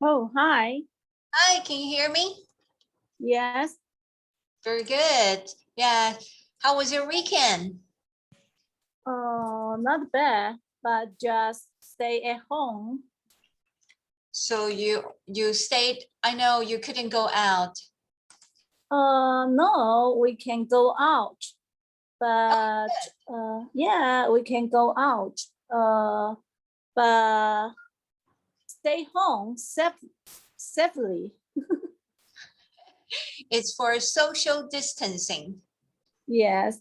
Oh, hi. Hi, can you hear me? Yes. Very good. Yeah. How was your weekend? Not bad, but just stay at home. So you stayed, I know you couldn't go out. No, we can go out, but yeah, we can go out. But stay home safely. It's for social distancing. Yes.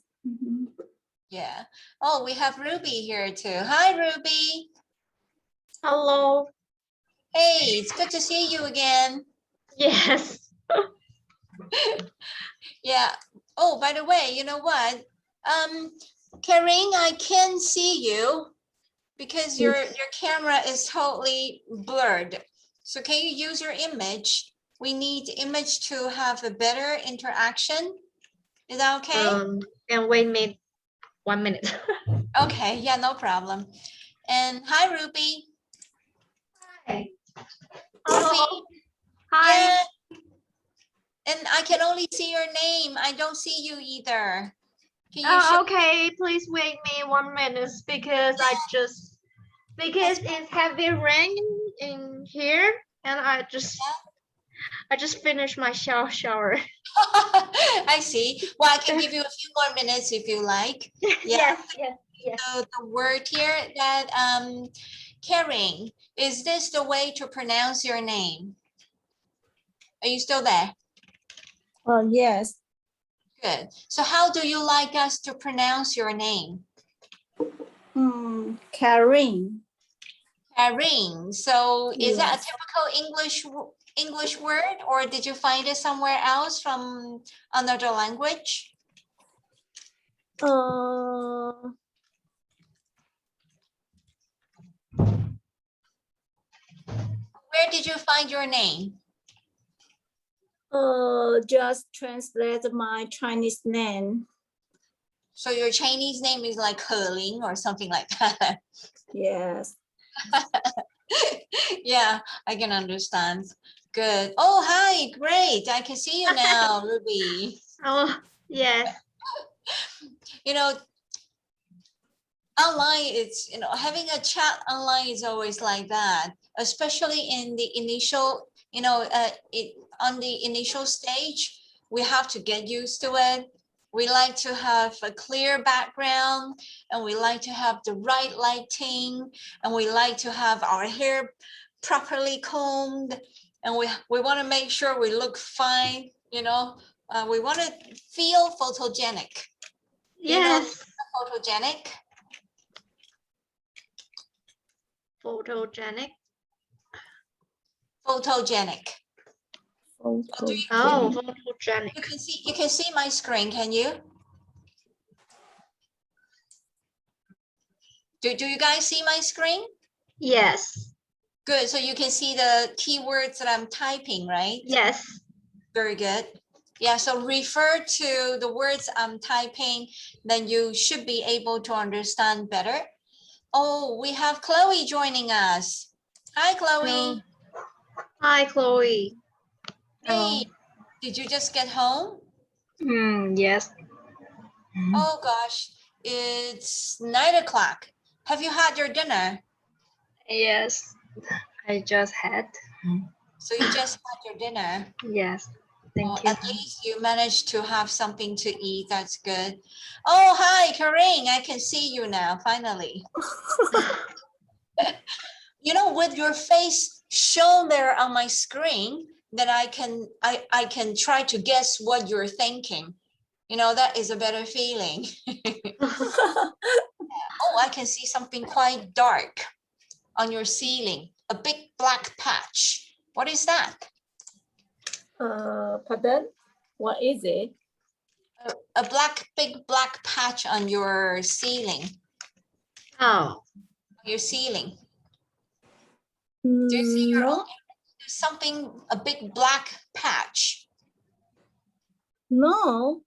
Yeah. Oh, we have Ruby here too. Hi, Ruby. Hello. Hey, it's good to see you again. Yes. Yeah. Oh, by the way, you know what? Karen, I can see you because your camera is totally blurred. So can you use your image? We need image to have a better interaction. Is that okay? And wait me 1 minute. Okay, yeah, no problem. And hi, Ruby. Hi. Ruby, Hi. yeah. And I can only see your name. I don't see you either. Can you show? Okay, please wait me 1 minute because it's heavy rain in here and I just finished my shower. I see. Well, I can give you a few more minutes if you like. Yeah. Yes. So the word here that caring, is this the way to pronounce your name? Are you still there? Yes. Good. So how do you like us to pronounce your name? Karen. Karen. So is that a Yes. typical English word, or did you find it somewhere else from another language? Where did you find your name? Just translate my Chinese name. So your Chinese name is like Herling or something like that. Yes. Yeah, I can understand. Good. Oh, hi. Great. I can see you now, Ruby. Oh, yes. You know, online, it's, having a chat online is always like that, especially in the initial, on the initial stage, we have to get used to it. We like to have a clear background, and we like to have the right lighting, and we like to have our hair properly combed, and we want to make sure we look fine, we want to feel photogenic. Yes. Photogenic. Photogenic. Photogenic. Photogenic. You can see my screen, can you? Do you guys see my screen? Yes. Good. So you can see the keywords that I'm typing, right? Yes. Very good. Yeah, so refer to the words I'm typing, then you should be able to understand better. Oh, we have Chloe joining us. Hi, Chloe. Hi, Chloe. Hey, did you just get home? Yes. Oh gosh, it's 9 o'clock. Have you had your dinner? Yes. I just had. So you just had your dinner? Yes. Thank you. At least you managed to have something to eat. That's good. Oh, hi, Karen. I can see you now, finally. With your face shown there on my screen, that I can try to guess what you're thinking. That is a better feeling. Oh, I can see something quite dark on your ceiling, a big black patch. What is that? Pardon? What is it? A big black patch on your ceiling. Oh. Your ceiling. Do you see your own? There's something, a big black patch. No,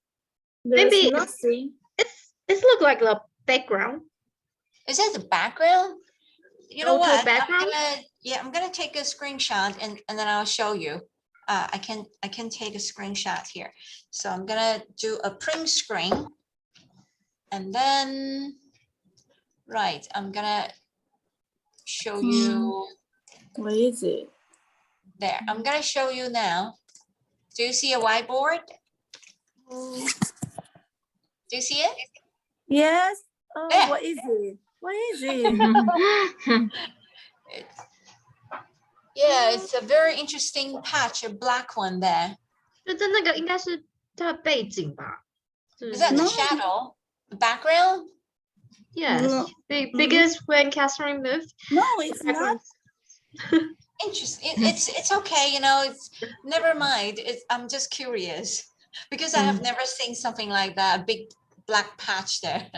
there's Maybe nothing. It's look like the background. Is that the background? You know Auto what? background? I'm gonna take a screenshot and then I'll show you. I can take a screenshot here. So I'm gonna do a print screen. And then, right, I'm gonna show you Where is it? there. I'm gonna show you now. Do you see a whiteboard? Do you see it? Yes. Oh, Yeah. what is it? What is it? Yeah, it's a very interesting patch, a black one there. 就是那个应该是它的背景吧？ Is that the No. shadow, the background? Yes. No. Because when Catherine moved, No, it's not. background. Interesting. It's okay, you know, it's never mind. I'm just curious because I have never seen something like that, a big black patch there.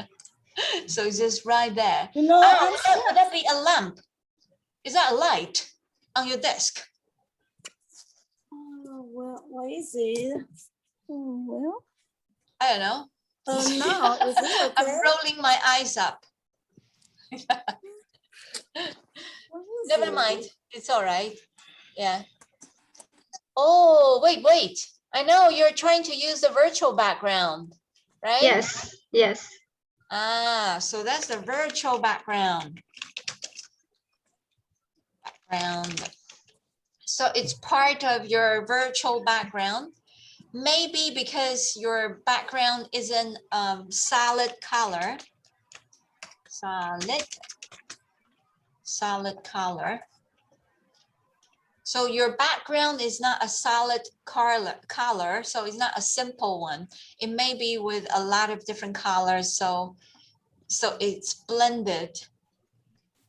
So it's just right there. You know, Oh, would that be a lamp? Is that a light on your desk? Oh, well, what is it? Oh, well. I don't know. No, is it I'm okay? rolling my eyes up. What is Never it? mind. It's all right. Yeah. Oh, wait. I know you're trying to use the virtual background, right? Yes, yes. Ah, so that's the virtual background. So it's part of your virtual background. Maybe because your background isn't solid color. Solid color. So your background is not a solid color, so it's not a simple one. It may be with a lot of different colors, so it's blended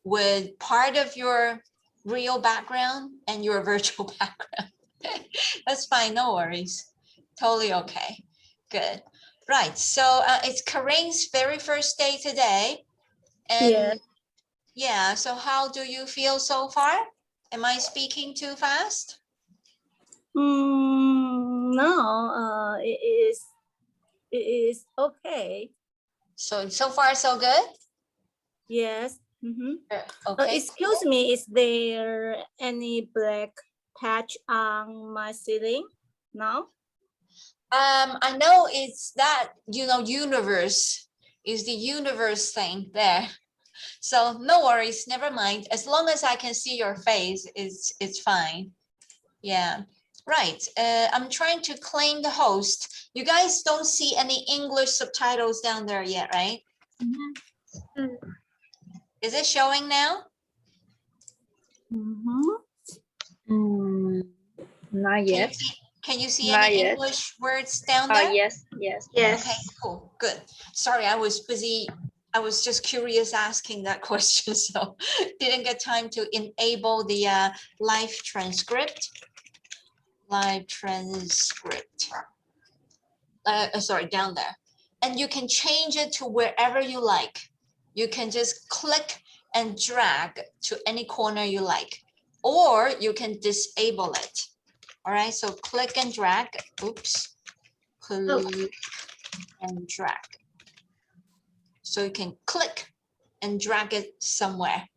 with part of your real background and your virtual background. That's fine, no worries. Totally okay. Good. Right, so it's Corinne's very first day today. And yeah, so how do you feel so far? Am I speaking too fast? No, it is okay. So far so good? Yes. Mm-hmm. Okay. Excuse me, is there any black patch on my ceiling? No? I know it's that, you know, universe is the universe thing there. So no worries, never mind. As long as I can see your face, it's fine. Yeah, right. I'm trying to claim the host. You guys don't see any English subtitles down there yet, right? Is it showing now? Not yet. Can you see Not any yet. English words down there? Yes. Okay, cool, good. Sorry, I was busy. I was just curious asking that question, so didn't get time to enable the live transcript. Sorry, down there. And you can change it to wherever you like. You can just click and drag to any corner you like, or you can disable it. All right, so click and drag. Oops. Click and drag. So you can click and drag it somewhere,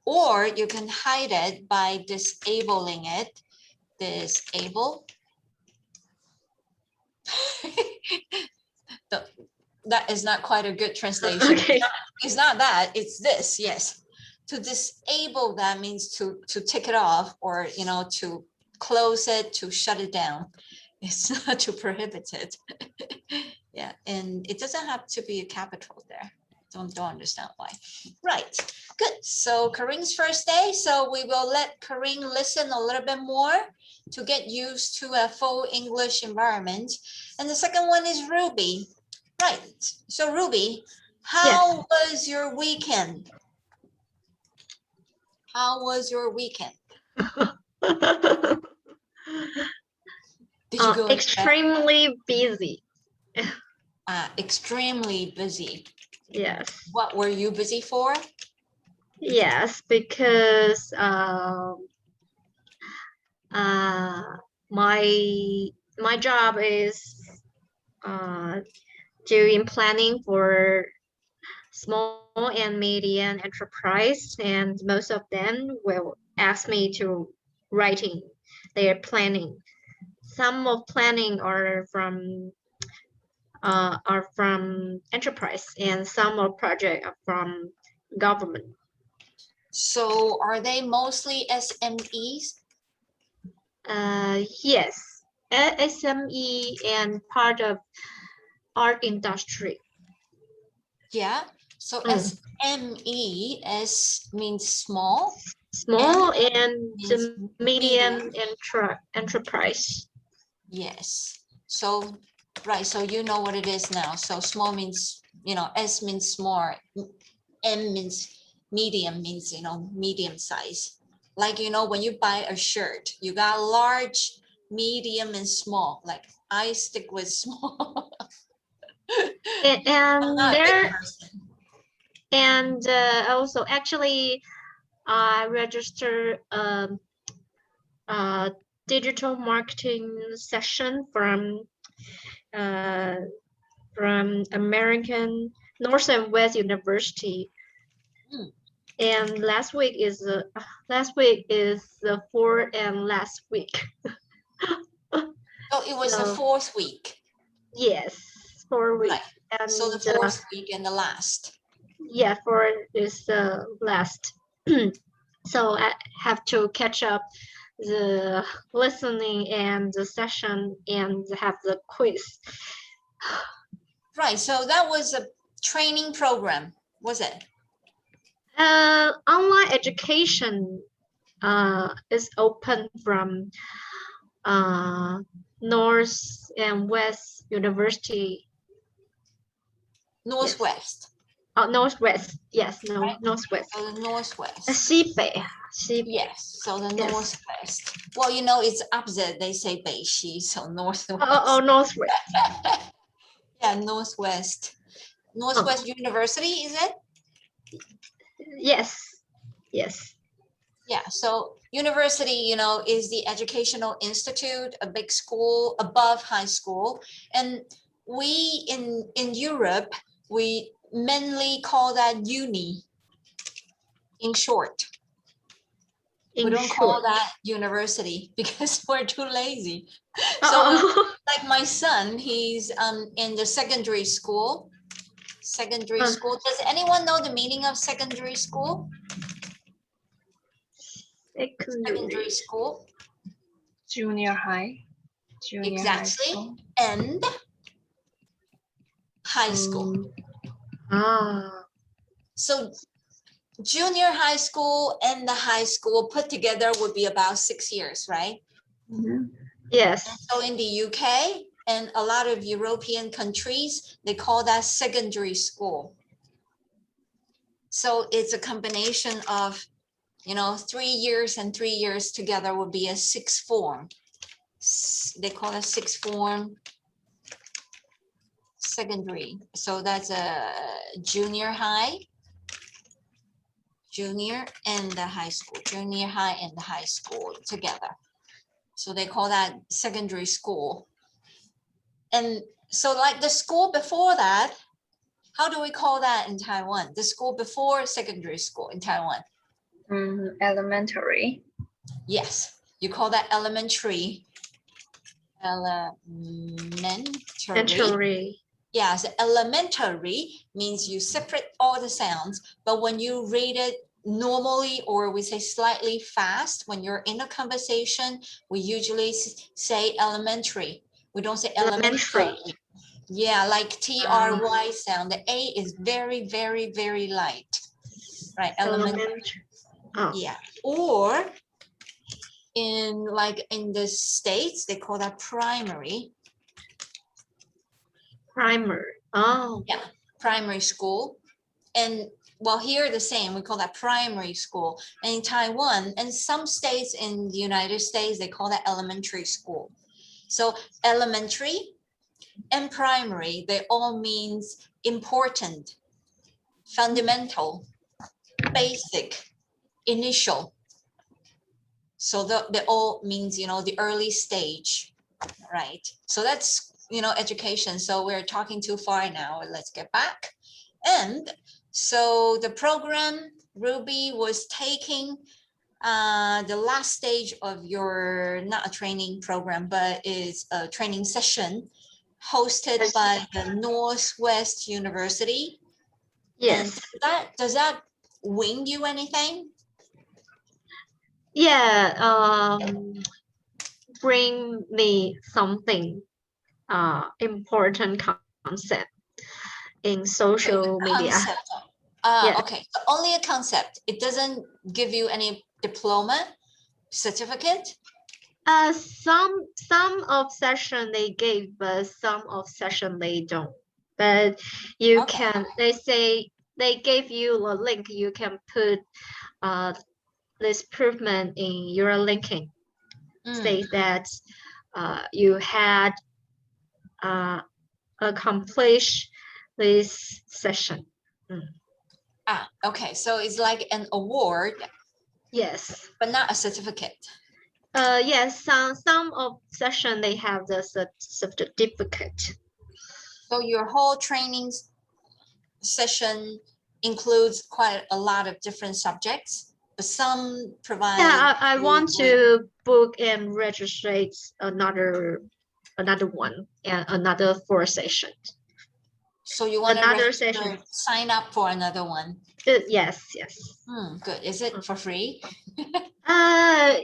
or you can hide it by disabling it. Disable. That is not quite a good translation. Okay. It's not that, it's this, yes. To disable that means to take it off, or, you know, to close it, to shut it down. It's not to prohibit it. Yeah, and it doesn't have to be a capital there. Don't understand why. Right, good. So Corinne's first day, so we will let Corinne listen a little bit more to get used to a full English environment. And the second one is Ruby. Right, so Ruby, how was your weekend? How was your weekend? Did you go extremely busy. extremely busy? Yes. What were you busy for? Yes, because my job is doing planning for small and medium enterprise, and most of them will ask me to writing their planning. Some of planning are from enterprise, and some of project are from government. So are they mostly SMEs? Yes, SME and part of art industry. Yeah. So Mm. SME, S means small. Small and means medium enterprise. Yes. So, right. So you know what it is now. So small means, S means small. M means medium, means, medium size. Like, when you buy a shirt, you got large, medium, and small. Like I stick with small. I'm And not a big there, person. and also actually, I registered a digital marketing session uh, from American North and West University. Hmm. And last week is the fourth and last week. So it was the So, 4th week. yes, 4 weeks. Right. And So the 4th week and the last. yeah, 4 is the last. So I have to catch up the listening and the session and have the quiz. Right. So that was a training program, was it? Online education is open from North and West University. Northwest. Northwest. Yes, no, Right. Northwest. So the Northwest. 西北. Yes, so the Yes. Northwest. Well, it's opposite. They say 北西, so Northwest. Oh, Northwest. Yeah, Northwest. Northwest University, is it? Yes. Yes. Yeah, so university, is the educational institute, a big school above high school. And we in Europe, we mainly call that uni in short. We don't call that university because we're too lazy. So like my son, he's in the secondary school. Does anyone know the meaning of secondary school? Secondary school. Junior high. Exactly. High school. And high school. So junior high school and the high school put together would be about 6 years, right? Yes. And so in the UK and a lot of European countries, they call that secondary school. So it's a combination of, 3 years and 3 years together would be a sixth form. They call it sixth form secondary. So that's a junior high, junior and the high school, junior high and the high school together. So they call that secondary school. And so like the school before that, how do we call that in Taiwan? The school before secondary school in Taiwan? Elementary. Yes, you call that elementary. Elementary. Yeah, so elementary means you separate all the sounds, but when you read it normally, or we say slightly fast, when you're in a conversation, we usually say elementary. We don't say elementary. Yeah, like TRY sound. The A is very, very, very light. Right, elementary. Yeah, or in the States, they call that primary. Primary. Yeah, primary school. And well, here the same, we call that primary school. And in Taiwan and some states in the United States, they call that elementary school. So elementary and primary, they all means important, fundamental, basic, initial. So they all means, the early stage, right? So that's, education. So we're talking too far now. Let's get back. And So the program Ruby was taking the last stage of your, not a training program, but is a training session hosted Yes. by the Northwest University. And Yes. does that win you anything? Yeah. Bring me something important concept in social media. Concept. Yeah. Okay, so only a concept. It doesn't give you any diploma, certificate. Some of session they gave, but some of session they don't. But you Okay. can, they say they gave you a link. You can put this improvement in your linking. Say that you had accomplished this session. Okay, so it's like an award, Yes. but not a certificate. Yes. Some of session they have the certificate. So your whole training session includes quite a lot of different subjects, but some provide. Yeah, I you want with- to book and register another one and another 4 sessions. So you want to Another session. sign up for another one. Yes. Good. Is it for free? Yeah,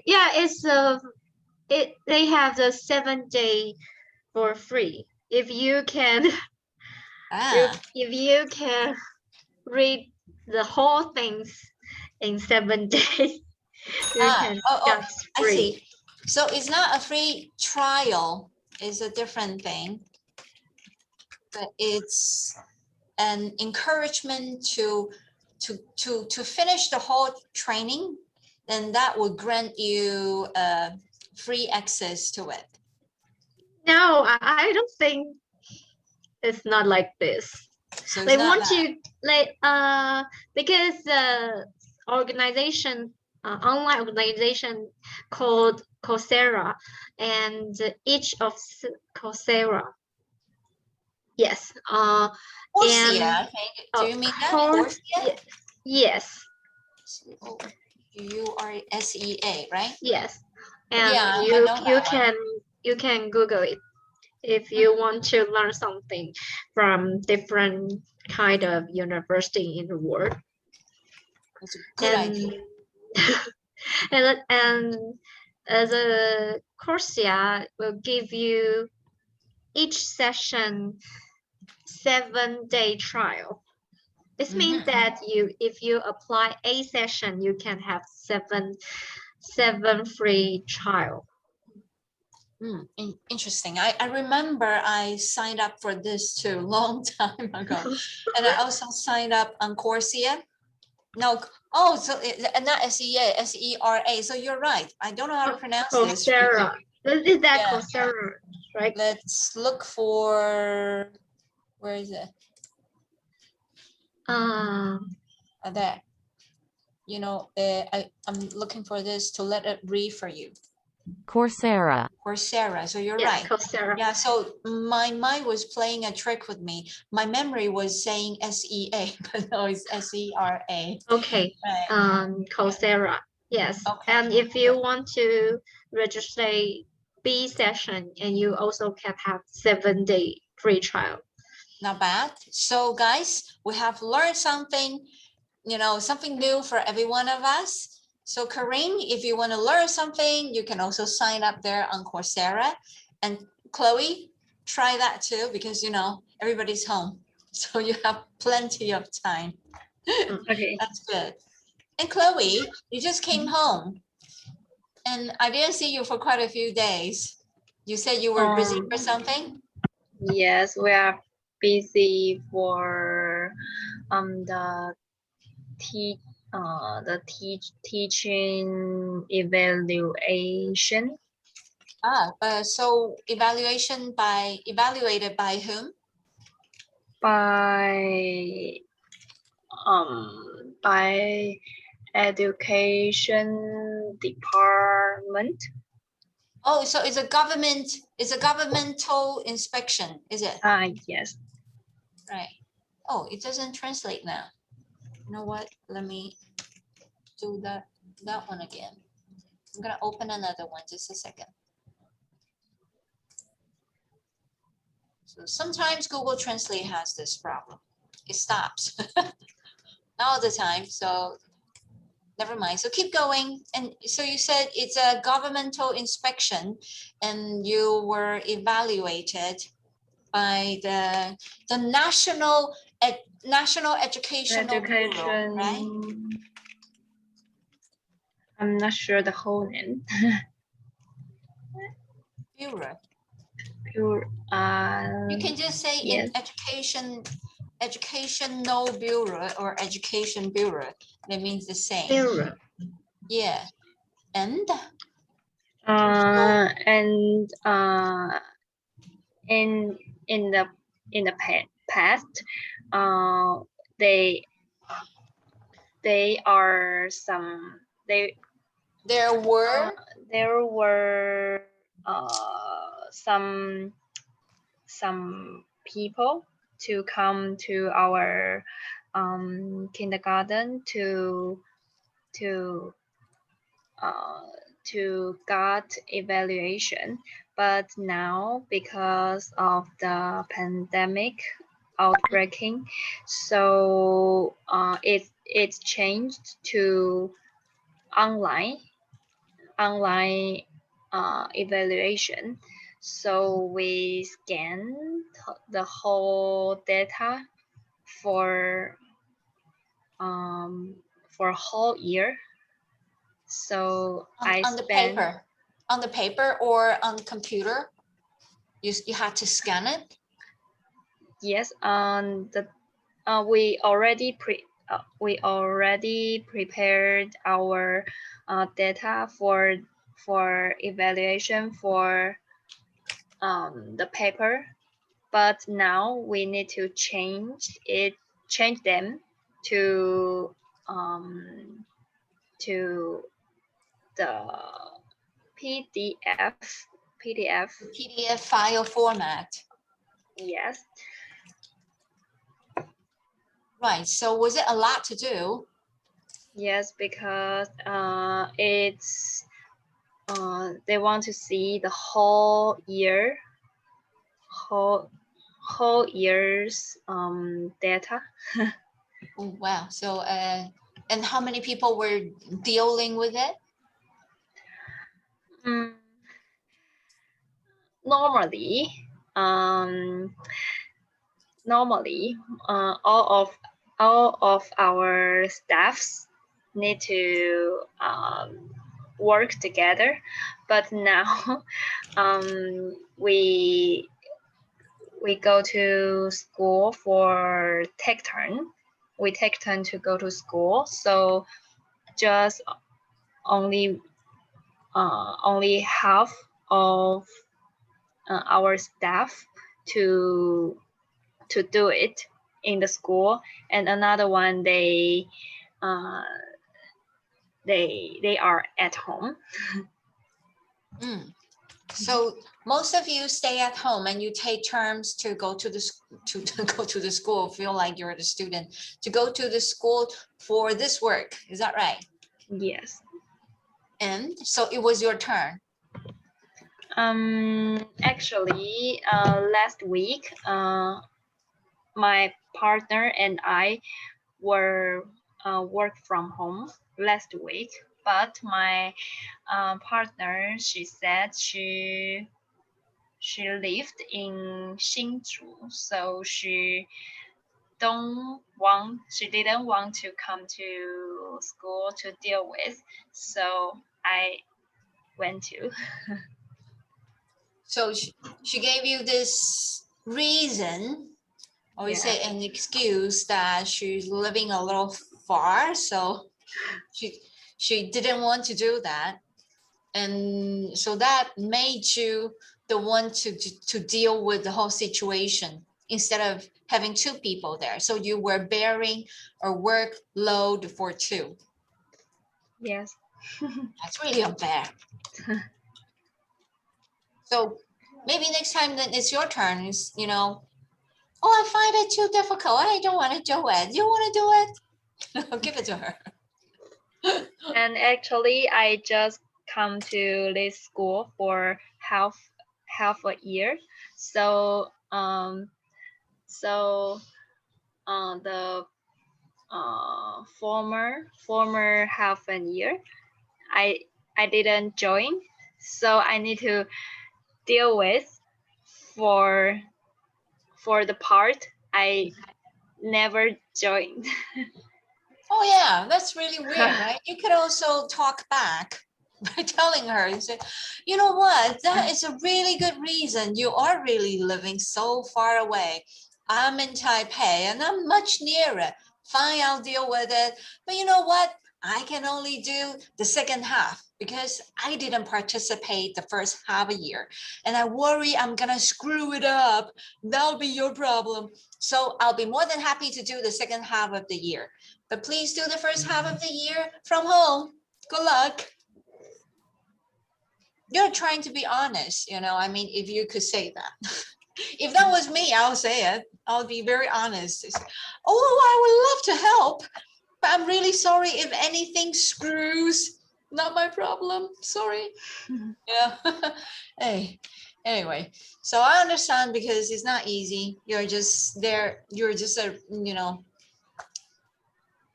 they have the 7-day for free. If you can if you can read the whole things in 7 days, you can get I free. see. So it's not a free trial, it's a different thing. But it's an encouragement to finish the whole training, then that will grant you free access to it. No, I don't think it's not like this. So They it's not want that. to because organization online organization called Coursera, and each of Coursera. Yes. Coursera, I think. Do you mean that? Coursera? Yes. Coursea, right? Yes. And Yeah, I you know that one. you can Google it if you want to learn something from different kind of university in the world. It's a good idea. And the Coursera will give you each session 7-day trial. This means that if you apply a session, you can have seven free trial. Interesting. I remember I signed up for this too a long time ago. And I also signed up on Coursera. No, so not SEA, SERA. So you're right. I don't know how to pronounce this. Coursera. Is that Yeah. Coursera, right? Let's look for, where is it? There. You know, I'm looking for this to let it read for you. Coursera. Coursera. So you're Yes, right. Coursera. Yeah, so my mind was playing a trick with me. My memory was saying SEA, but no, it's SERA. Okay. Right. Coursera. Yes. Okay. And if you want to register B session, and you also can have 7-day free trial. Not bad. So guys, we have learned something, something new for every one of us. So Corinne, if you want to learn something, you can also sign up there on Coursera. And Chloe, try that too, because everybody's home. So you have plenty of time. Okay. That's good. And Chloe, you just came home and I didn't see you for quite a few days. You said you were busy for something? Yes, we are busy for teaching evaluation So evaluated by whom? By education department. Oh, so it's a governmental inspection, is it? Yes. Right. Oh, it doesn't translate now. You know what? Let me do that one again. I'm gonna open another one, just a second. So sometimes Google Translate has this problem. It stops. Not all the time, so never mind. So keep going. And so you said it's a governmental inspection and you were evaluated by the National Educational Bureau, right? I'm not sure the whole name. Bureau. Pure, You can just say yes. in educational bureau or education bureau. That means the same. Bureau. Yeah. And And in the past, they are some there were there were some people to come to our kindergarten to got evaluation, but now because of the pandemic outbreaking, so it's changed to online evaluation. So we scan the whole data for whole year. So on the paper or on the computer. You had to scan it. Yes, on the we already prepared our data for evaluation for the paper, but now we need to change them to the PDF PDF file format. Yes. Right. So was it a lot to do? Yes, because it's they want to see the whole year, whole year's data. Oh, wow. So and how many people were dealing with it? Normally, all of our staffs need to work together, but now we go to school for take turn. We take turn to go to school, so just only half of our staff to do it in the school, and another one they are at home. So most of you stay at home and you take turns to go to the go to the school. Feel like you're the student to go to the school for this work. Is that right? Yes. And so it was your turn. Actually, last week, my partner and I were work from home last week, but my partner, she said she lived in Hsinchu, so she didn't want to come to school to deal with, so I went to. So she gave you this reason, or you say an excuse, that she's living a little far, so she didn't want to do that, and so that made you the one to deal with the whole situation instead of having two people there. So you were bearing a workload for two. Yes. That's really unfair. So maybe next time that it's your turn, is, you know, oh, I find it too difficult. I don't want to do it. You want to do it? I'll give it to her. And actually, I just come to this school for half a year. So the former half a year, I didn't join, so I need to deal with for the part I never joined. Oh yeah, that's really weird, right? You could also talk back by telling her, you say, you know what, that is a really good reason. You are really living so far away. I'm in Taipei and I'm much nearer. Fine, I'll deal with it. But you know what? I can only do the second half because I didn't participate the first half a year. And I worry I'm gonna screw it up. That'll be your problem. So I'll be more than happy to do the second half of the year. But please do the first half of the year from home. Good luck. You're trying to be honest, you know, I mean, if you could say that. If that was me, I'll say it. I'll be very honest. Oh, I would love to help, but I'm really sorry if anything screws. Not my problem. Sorry. Yeah. Hey, anyway, so I understand because it's not easy. You're just there. You're just a, you know,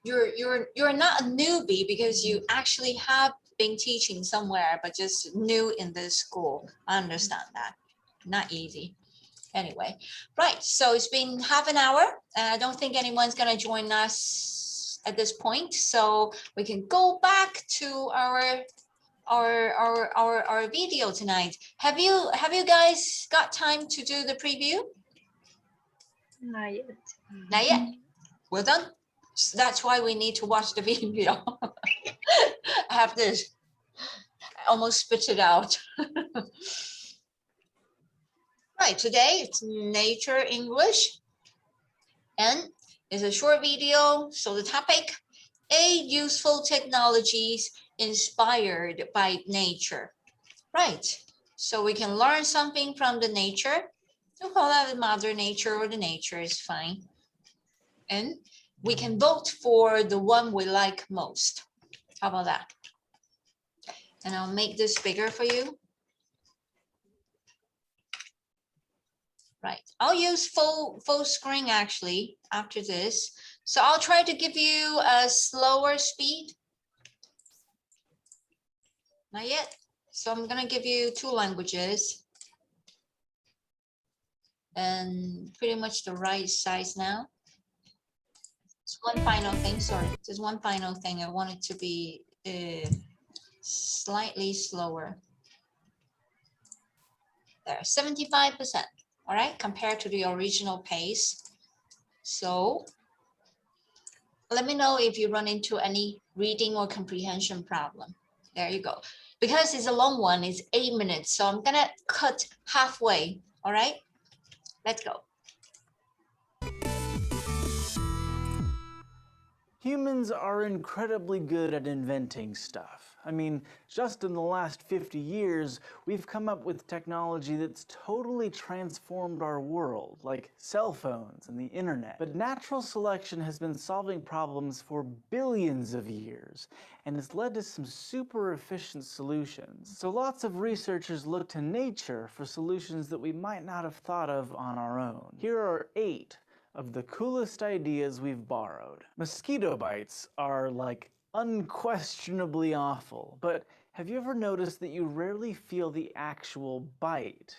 you're not a newbie because you actually have been teaching somewhere, but just new in this school. I understand that. Not easy. Anyway, right. So it's been half an hour, and I don't think anyone's gonna join us at this point. So we can go back to our video tonight. Have you guys got time to do the preview? Not yet. Not yet. Well done. That's why we need to watch the video. I have this. I almost spit it out. Right, today it's Nature English, and it's a short video. So the topic, 8 useful technologies inspired by nature. Right, so we can learn something from the nature. We'll call that the Mother Nature or the nature is fine. And we can vote for the one we like most. How about that? And I'll make this bigger for you. Right, I'll use full screen actually after this. So I'll try to give you a slower speed. Not yet. So I'm gonna give you 2 languages. And pretty much the right size now. Just one final thing, sorry, just one final thing. I want it to be slightly slower. There, 75%, all right, compared to the original pace. So let me know if you run into any reading or comprehension problem. There you go. Because it's a long one, it's 8 minutes. So I'm gonna cut halfway, all right? Let's go. Humans are incredibly good at inventing stuff. I mean, just in the last 50 years, we've come up with technology that's totally transformed our world, like cell phones and the internet. But natural selection has been solving problems for billions of years, and has led to some super efficient solutions. So lots of researchers look to nature for solutions that we might not have thought of on our own. Here are 8 of the coolest ideas we've borrowed. Mosquito bites are like unquestionably awful, but have you ever noticed that you rarely feel the actual bite?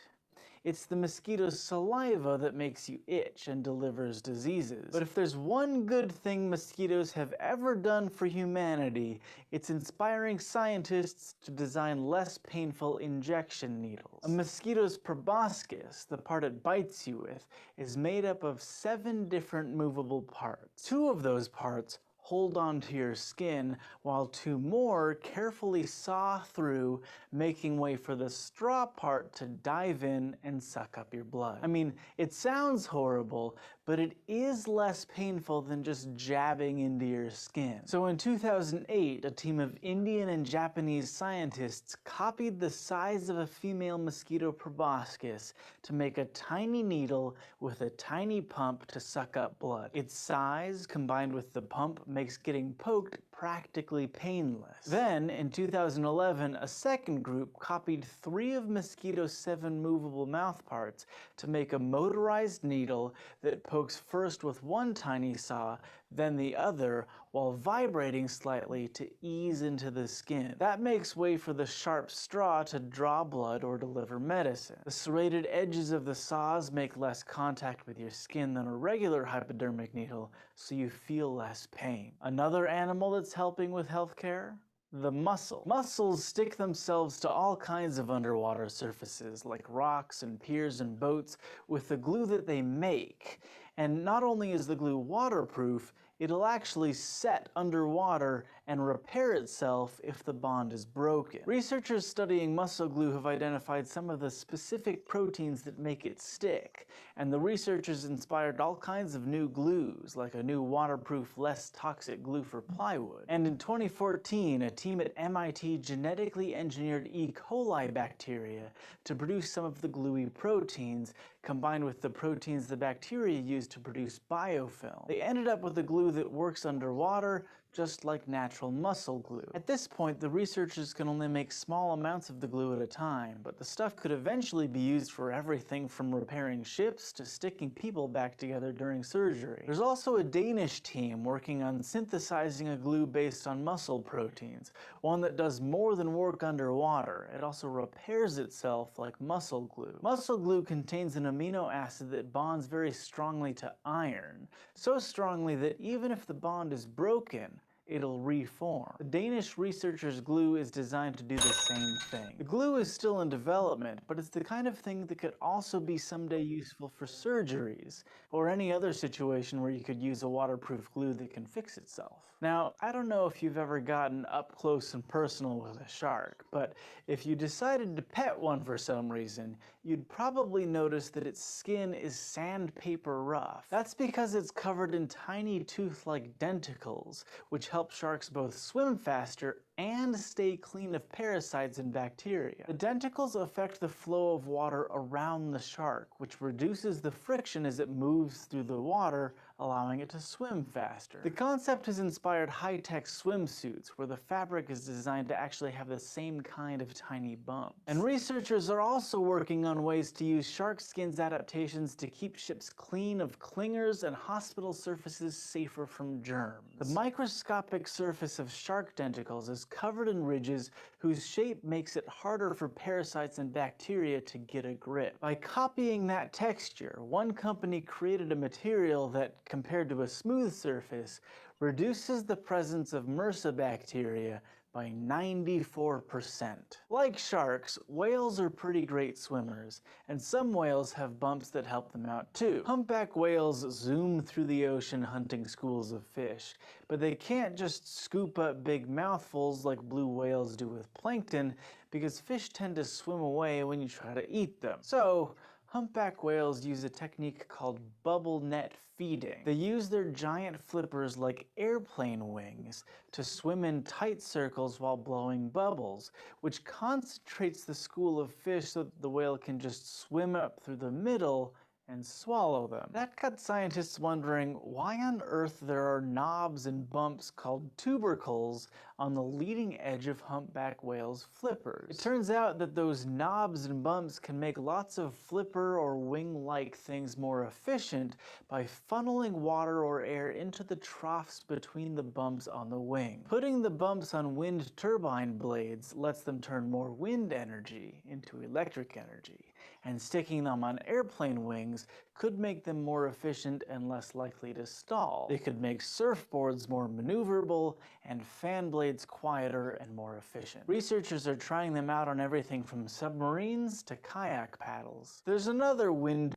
It's the mosquito's saliva that makes you itch and delivers diseases. But if there's one good thing mosquitoes have ever done for humanity, it's inspiring scientists to design less painful injection needles. A mosquito's proboscis, the part it bites you with, is made up of 7 different movable parts. 2 of those parts hold onto your skin, while 2 more carefully saw through, making way for the straw part to dive in and suck up your blood. I mean, it sounds horrible, but it is less painful than just jabbing into your skin. So in 2008, a team of Indian and Japanese scientists copied the size of a female mosquito proboscis to make a tiny needle with a tiny pump to suck up blood. Its size, combined with the pump, makes getting poked practically painless. Then, in 2011, a second group copied 3 of Mosquito's 7 movable mouthparts to make a motorized needle that pokes first with one tiny saw, then the other, while vibrating slightly to ease into the skin. That makes way for the sharp straw to draw blood or deliver medicine. The serrated edges of the saws make less contact with your skin than a regular hypodermic needle, so you feel less pain. Another animal that's helping with healthcare? The mussel. Mussels stick themselves to all kinds of underwater surfaces, like rocks and piers and boats, with the glue that they make. And not only is the glue waterproof, it'll actually set underwater and repair itself if the bond is broken. Researchers studying mussel glue have identified some of the specific proteins that make it stick, and the researchers inspired all kinds of new glues, like a new waterproof, less toxic glue for plywood. And in 2014, a team at MIT genetically engineered E. coli bacteria to produce some of the gluey proteins, combined with the proteins the bacteria use to produce biofilm. They ended up with a glue that works underwater, just like natural mussel glue. At this point, the researchers can only make small amounts of the glue at a time, but the stuff could eventually be used for everything from repairing ships to sticking people back together during surgery. There's also a Danish team working on synthesizing a glue based on mussel proteins, one that does more than work underwater. It also repairs itself like mussel glue. Mussel glue contains an amino acid that bonds very strongly to iron, so strongly that even if the bond is broken, it'll reform. The Danish researchers' glue is designed to do the same thing. The glue is still in development, but it's the kind of thing that could also be someday useful for surgeries, or any other situation where you could use a waterproof glue that can fix itself. Now, I don't know if you've ever gotten up close and personal with a shark, but if you decided to pet one for some reason, you'd probably notice that its skin is sandpaper rough. That's because it's covered in tiny tooth-like denticles, which help sharks both swim faster and stay clean of parasites and bacteria. The denticles affect the flow of water around the shark, which reduces the friction as it moves through the water, allowing it to swim faster. The concept has inspired high-tech swimsuits, where the fabric is designed to actually have the same kind of tiny bumps. And researchers are also working on ways to use shark skin's adaptations to keep ships clean of clingers and hospital surfaces safer from germs. The microscopic surface of shark denticles is covered in ridges whose shape makes it harder for parasites and bacteria to get a grip. By copying that texture, one company created a material that, compared to a smooth surface, reduces the presence of MRSA bacteria by 94%. Like sharks, whales are pretty great swimmers, and some whales have bumps that help them out too. Humpback whales zoom through the ocean hunting schools of fish, but they can't just scoop up big mouthfuls like blue whales do with plankton, because fish tend to swim away when you try to eat them. So, humpback whales use a technique called bubble net feeding. They use their giant flippers like airplane wings to swim in tight circles while blowing bubbles, which concentrates the school of fish so that the whale can just swim up through the middle and swallow them. That got scientists wondering why on earth there are knobs and bumps called tubercles on the leading edge of humpback whales' flippers. It turns out that those knobs and bumps can make lots of flipper or wing-like things more efficient by funneling water or air into the troughs between the bumps on the wing. Putting the bumps on wind turbine blades lets them turn more wind energy into electric energy, and sticking them on airplane wings could make them more efficient and less likely to stall. They could make surfboards more maneuverable and fan blades quieter and more efficient. Researchers are trying them out on everything from submarines to kayak paddles. There's another wind.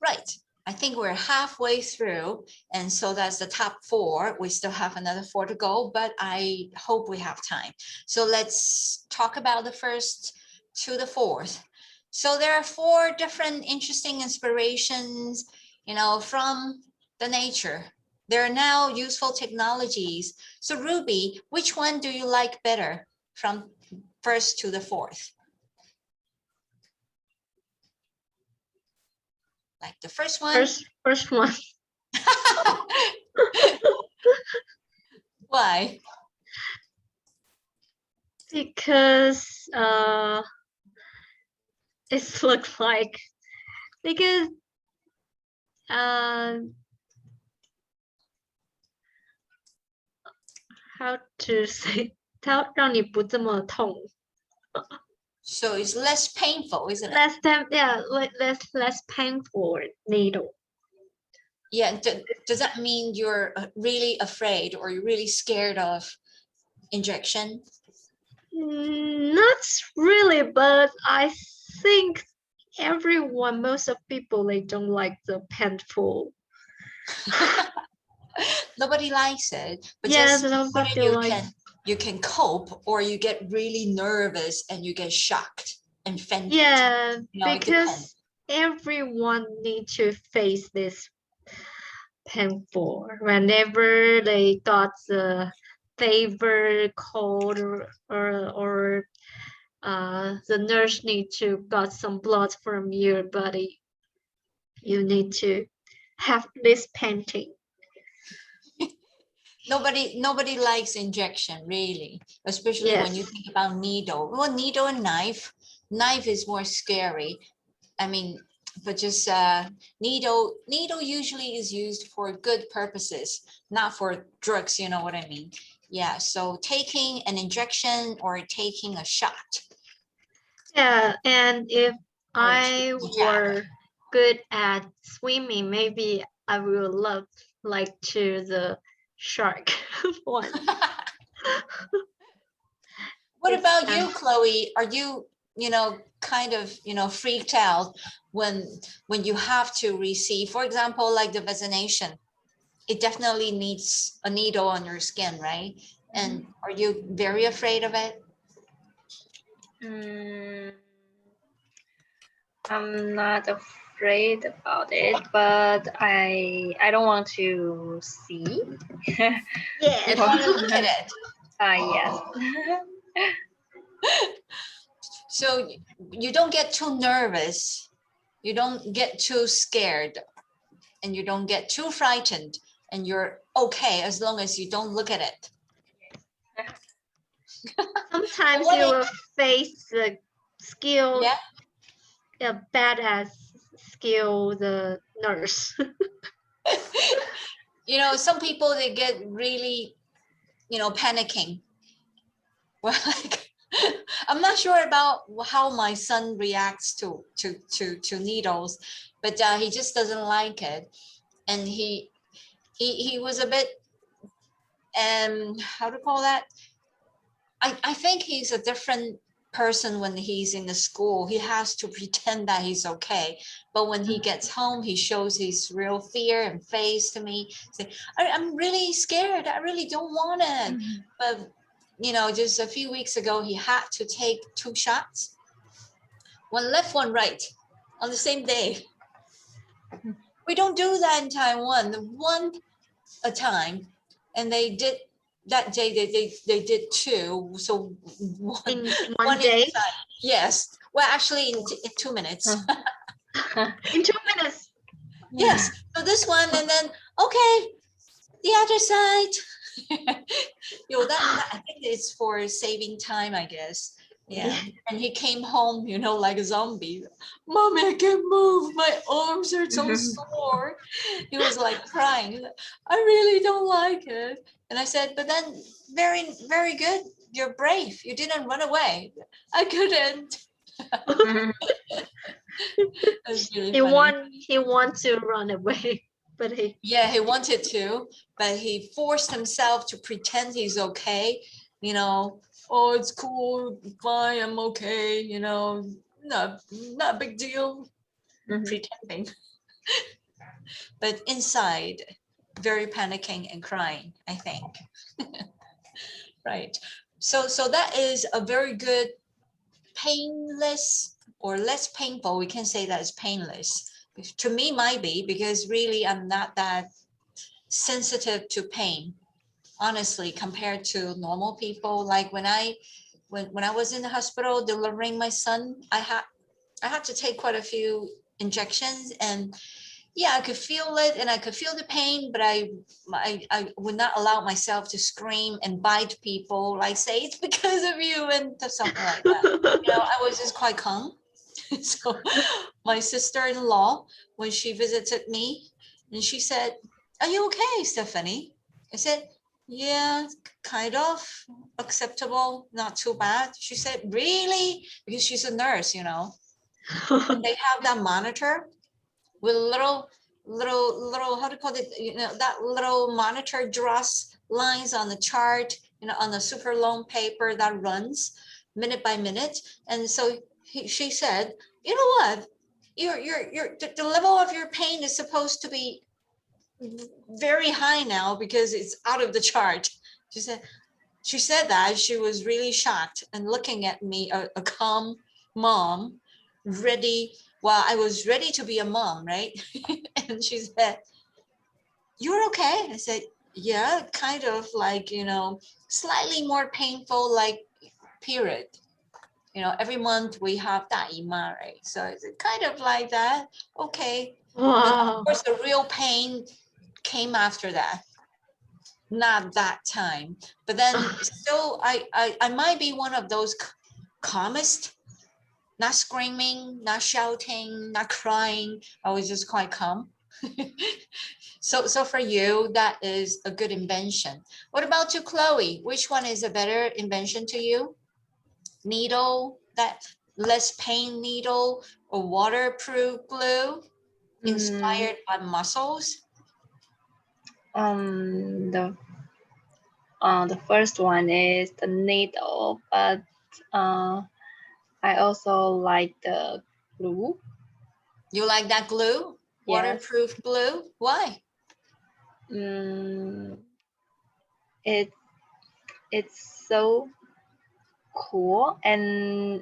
Right. I think we're halfway through, and so that's the top 4. We still have another 4 to go, but I hope we have time. So let's talk about the first to the fourth. So there are 4 different interesting inspirations, from the nature. There are now useful technologies. So Ruby, which one do you like better from first to the 4th? Like the first one? First one. Why? Because it looks like, because how to say, 它让你不这么痛。 So it's less painful, isn't it? Less time, yeah, less painful needle. Yeah. Does that mean you're really afraid or you're really scared of injection? Not really, but I think most of people, they don't like the painful. Nobody likes it, but Yeah, just nobody whether likes. you can cope or you get really nervous and you get shocked and fainted. Yeah, it depends. because everyone need to face this painful whenever they got the fever, cold, or the nurse need to got some blood from your body. You need to have this painting. Nobody likes injection, really, especially when you Yes. think about needle. Well, needle and knife. Knife is more scary. I mean, but just needle usually is used for good purposes, not for drugs, you know what I mean? Yeah, so taking an injection or taking a shot. Yeah, and if I taking a jab. were good at swimming, maybe I would love like to the shark one. What It's about you, Chloe? Are you, kind of, freaked out when you have to receive, for example, like the vaccination? It definitely needs a needle on your skin, right? And are you very afraid of it? I'm not afraid about it, but I don't want to see. Yeah. You don't want to look at it. Yes. So you don't get too nervous, you don't get too scared, and you don't get too frightened, and you're okay as long as you don't look at it. Sometimes What you if- will face the skill, Yeah. badass skill, the nurse. Some people, they get really, panicking. Well, like, I'm not sure about how my son reacts to needles, but he just doesn't like it, and he was a bit, how to call that? I think he's a different person when he's in the school. He has to pretend that he's okay, but when he gets home, he shows his real fear and face to me, say, I'm really scared, I really don't want it. But just a few weeks ago, he had to take 2 shots, one left, one right, on the same day. We don't do that in Taiwan, one a time, and they did that day. They did 2, so In one one day? inside. Yes, well, actually in 2 minutes. In 2 minutes. Yes, so this one, and then okay, the other side. That I think it's for saving time, I guess. Yeah. And he came home, like a zombie. Mommy, I can't move, my arms are so sore. He was like crying. I really don't like it. And I said, but then very, very good, you're brave, you didn't run away. I couldn't. That's really funny. He wants to run away, but he wanted to, but he forced himself to pretend he's okay. Oh, it's cool, fine, I'm okay. Not a big deal. Pretending, but inside, very panicking and crying, I think. Right. So that is a very good, painless or less painful. We can say that it's painless. To me, might be, because really I'm not that sensitive to pain, honestly, compared to normal people. Like when I was in the hospital delivering my son, I had to take quite a few injections, and yeah, I could feel it and I could feel the pain, but I would not allow myself to scream and bite people, like say it's because of you and something like that. I was just quite calm. So my sister-in-law, when she visited me, and she said, "Are you okay, Stephanie?" I said, "Yeah, kind of acceptable, not too bad." She said, "Really?" Because she's a nurse, and they have that monitor with little, how to call it, that little monitor draws lines on the chart, on a super long paper that runs minute by minute. And so she said, "You know what? The level of your pain is supposed to be very high now because it's out of the chart." She said that she was really shocked and looking at me, a calm mom, ready. Well, I was ready to be a mom, right? And she said, "You're okay?" I said, "Yeah, kind of like, slightly more painful, like period. Every month we have Daima, right? So it's kind of like that. Okay." But of Wow. course, the real pain came after that. Not that time. But then still, I might be one of those calmest, not screaming, not shouting, not crying. I was just quite calm. So for you, that is a good invention. What about you, Chloe? Which one is a better invention to you? Needle, that less pain needle, or waterproof glue inspired by muscles? The first one is the needle, but I also like the glue. You like that glue? Yes. Waterproof glue? Why? It's so cool, and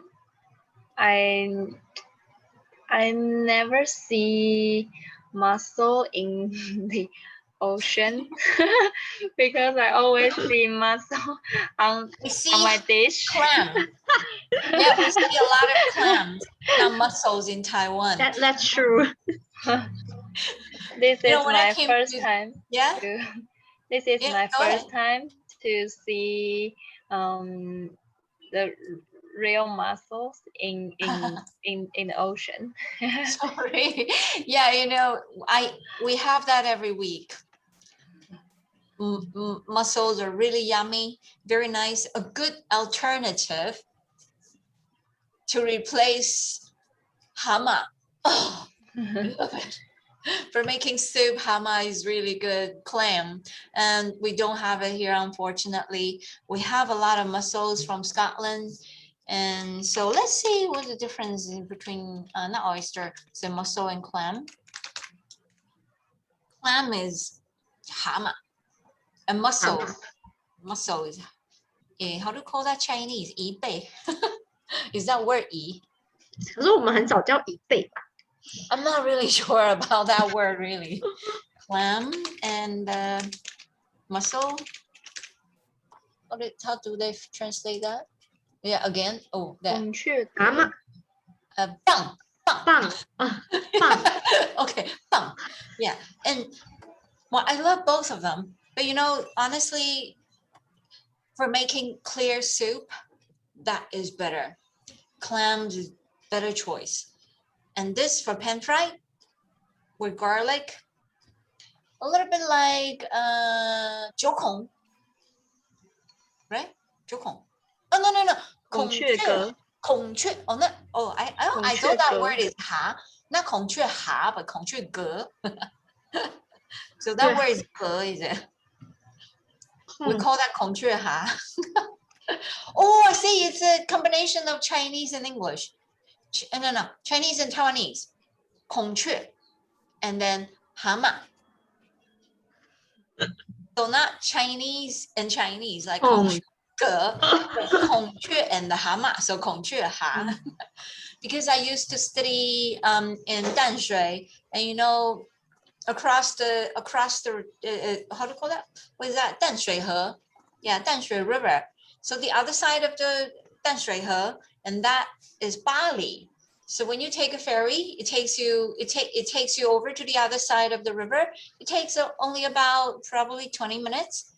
I never see mussel in the ocean because I always see mussel on We see my dish. clam. Yeah, we see a lot of clams, not mussels in Taiwan. That's true. This is when I my came first to- time. Yeah? This is Yeah, my go first ahead. time to see the real mussels in the ocean. Sorry. Yeah, we have that every week. Mussels are really yummy, very nice, a good alternative to replace hama. Oh, love it. For making soup, hama is really good clam, and we don't have it here, unfortunately. We have a lot of mussels from Scotland, and so let's see what the difference is between not oyster, so mussel and clam. Clam is hama, and mussel is how do you call that Chinese? 贻贝. Is that word 贻? 可是我们很少叫贻贝吧？ I'm not really sure about that word really. Clam and mussel. How do they translate that? Yeah, again. Oh, that. 孔雀蛤蟆 Bang. 蚌蚌 Okay, bang. Yeah, and well, I love both of them, but honestly, for making clear soup, that is better. Clams is better choice. And this for pan fried with garlic, a little bit like 九孔, right? 九孔. Oh no. 孔雀蛤. 孔雀. Oh no. Oh, I thought that word is ha, not 孔雀哈, but 孔雀蛤. So that word is 蛤, is it? We call that 孔雀哈. Oh, I see. It's a combination of Chinese and English. No. Chinese and Taiwanese. 孔雀. And then 蛤蟆. So not Chinese and Chinese, like 孔雀孔雀 and the 蛤蟆, so 孔雀蛤. Because I used to study in Danshui, and you know, across the how do you call that? What is that? 淡水河. Yeah, 淡水 River. So the other side of the 淡水河, and that is Bali. So when you take a ferry, it takes you over to the other side of the river. It takes only about probably 20 minutes,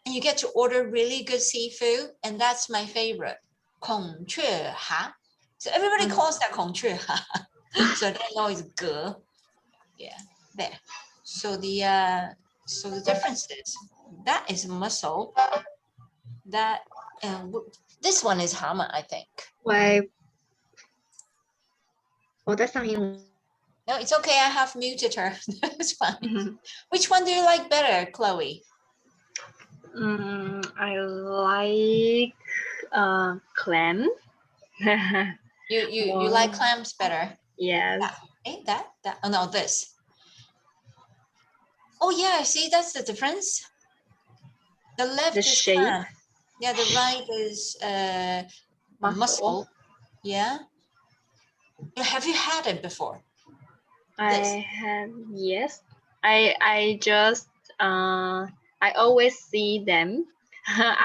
and you get to order really good seafood, and that's my favorite, 孔雀蛤. So everybody calls that 孔雀蛤. So I don't know it's ge. Yeah, there. So the difference is that is mussel. That this one is hama, I think. 喂，我在上英 No, it's okay. I have muted her. It's fine. 文。 Which one do you like better, Chloe? I like clam. You like clams better. Yes. Ain't that? Oh no, this. Oh yeah, see that's the difference. The left The is shape. clam. Yeah, the right is mussel. Yeah. Have you had it before? I have, yes. I just I always see them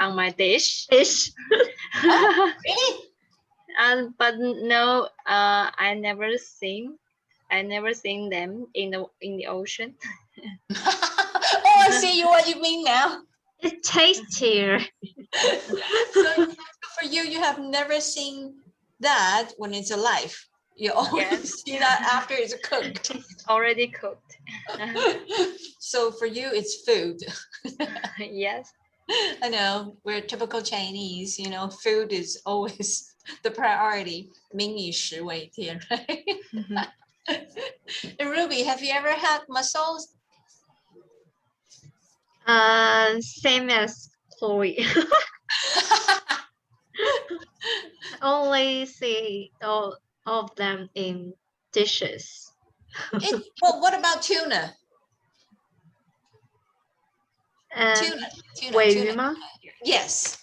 on my dish. Oh, really? But no, I never seen them in the ocean. Oh, I see what you mean now. It's tastier. So for you, you have never seen that when it's alive. You always see that after it's cooked. It's already cooked. So for you, it's food. Yes. I know we're typical Chinese, you know, food is always the priority. 民以食为天, right? And Ruby, have you ever had mussels? Same as Chloe. Only see all of them in dishes. Well, what about tuna? And Tuna. 尾鱼吗？ Yes.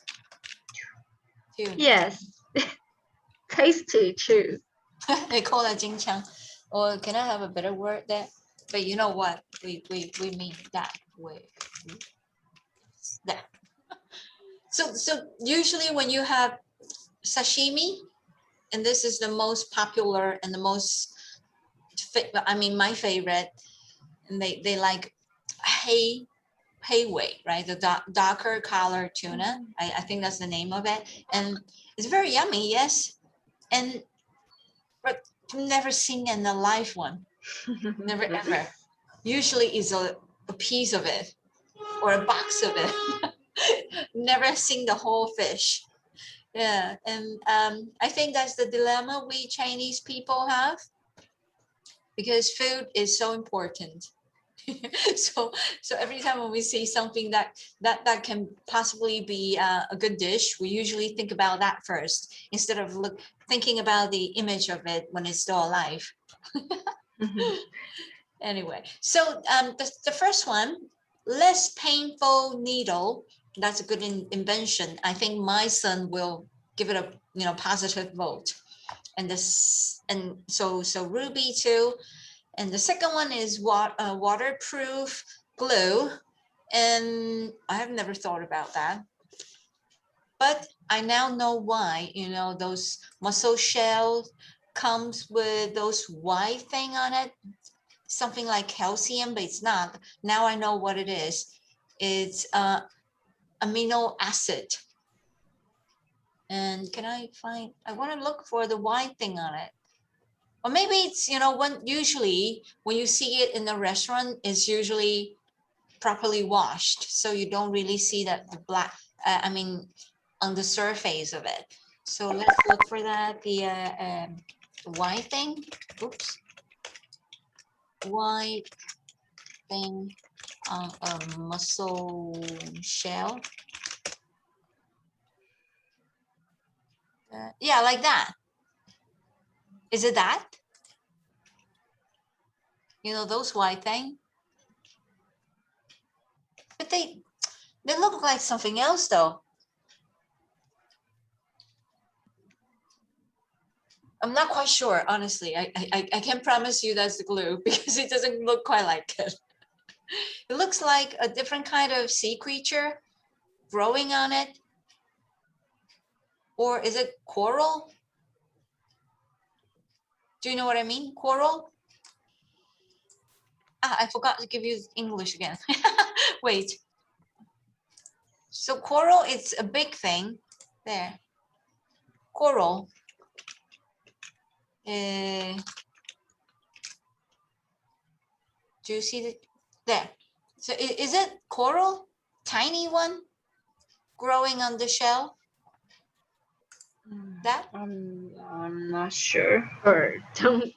Tuna. Yes. Tasty too. They call that 金枪. Or can I have a better word there? But you know what? We mean that way. That. So usually when you have sashimi, and this is the most popular and the most, my favorite, and they like Hayway, right? The darker color tuna. I think that's the name of it. And it's very yummy, yes. And but never seen in a live one. Never ever. Usually is a piece of it or a box of it. Never seen the whole fish. Yeah, and I think that's the dilemma we Chinese people have, because food is so important. so every time when we see something that can possibly be a good dish, we usually think about that first instead of thinking about the image of it when it's still alive. Anyway, so the first one, less painful needle. That's a good invention. I think my son will give it a positive vote. And so Ruby too. And the second one is waterproof glue. And I have never thought about that. But I now know why, those mussel shells comes with those white thing on it. Something like calcium, but it's not. Now I know what it is. It's amino acid. And I want to look for the white thing on it. Or maybe it's, usually when you see it in the restaurant, it's usually properly washed. So you don't really see that the black, on the surface of it. So let's look for that, the white thing. Oops. White thing on a mussel shell. Yeah, like that. Is it that? Those white thing? But they look like something else though. I'm not quite sure, honestly. I can't promise you that's the glue because it doesn't look quite like it. It looks like a different kind of sea creature growing on it. Or is it coral? Do you know what I mean? Coral? Ah, I forgot to give you English again. Wait. So coral, it's a big thing. There. Coral. Do you see the there? So is it coral? Tiny one growing on the shell? That? I'm not sure. Or don't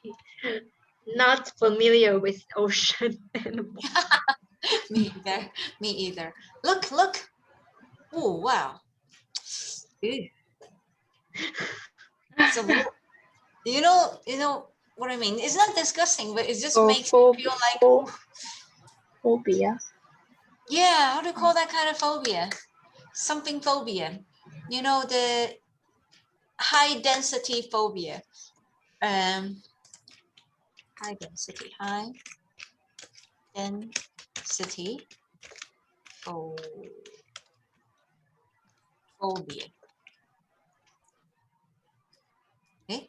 not familiar with ocean animals. Me either. Me either. Look, look. Oh, wow. Ew. So you know what I mean? It's not disgusting, but it just makes me feel like, ooh. Phobia. Yeah, how do you call that kind of phobia? Something phobia. You know, the high density phobia. High density phobia. Okay.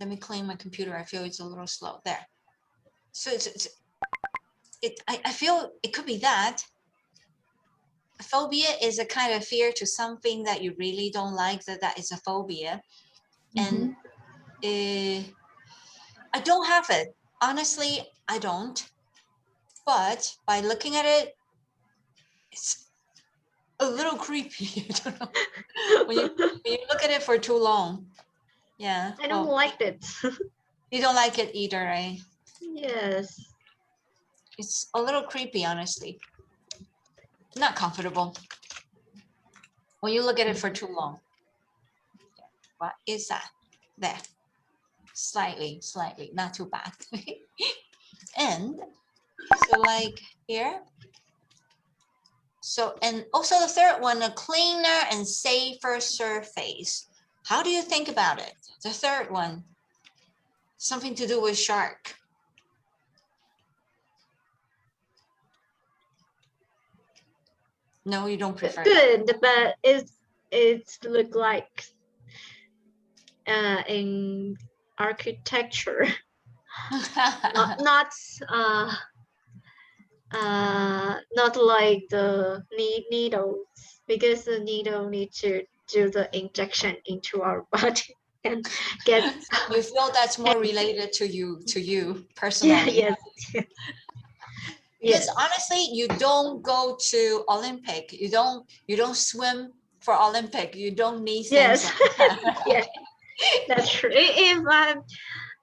Let me clean my computer. I feel it's a little slow. There. So I feel it could be that. A phobia is a kind of fear to something that you really don't like, that is a phobia. And I don't have it. Honestly, I don't. But by looking at it, it's a little creepy. I don't know. When you look at it for too long. Yeah. I don't like it. You don't like it either, right? Yes. It's a little creepy, honestly. Not comfortable. When you look at it for too long. What is that? There. Slightly, not too bad. And so like here. So, and also the third one, a cleaner and safer surface. How do you think about it? The third one, something to do with shark. No, you don't prefer that. Good, but it's look like in architecture, not like the needles, because the needle need to do the injection into our body and get You feel that's more related to you personally. yes. Because Yes. honestly, you don't go to Olympic. You don't swim for Olympic. You don't need things Yes. like that. Yes, that's true. If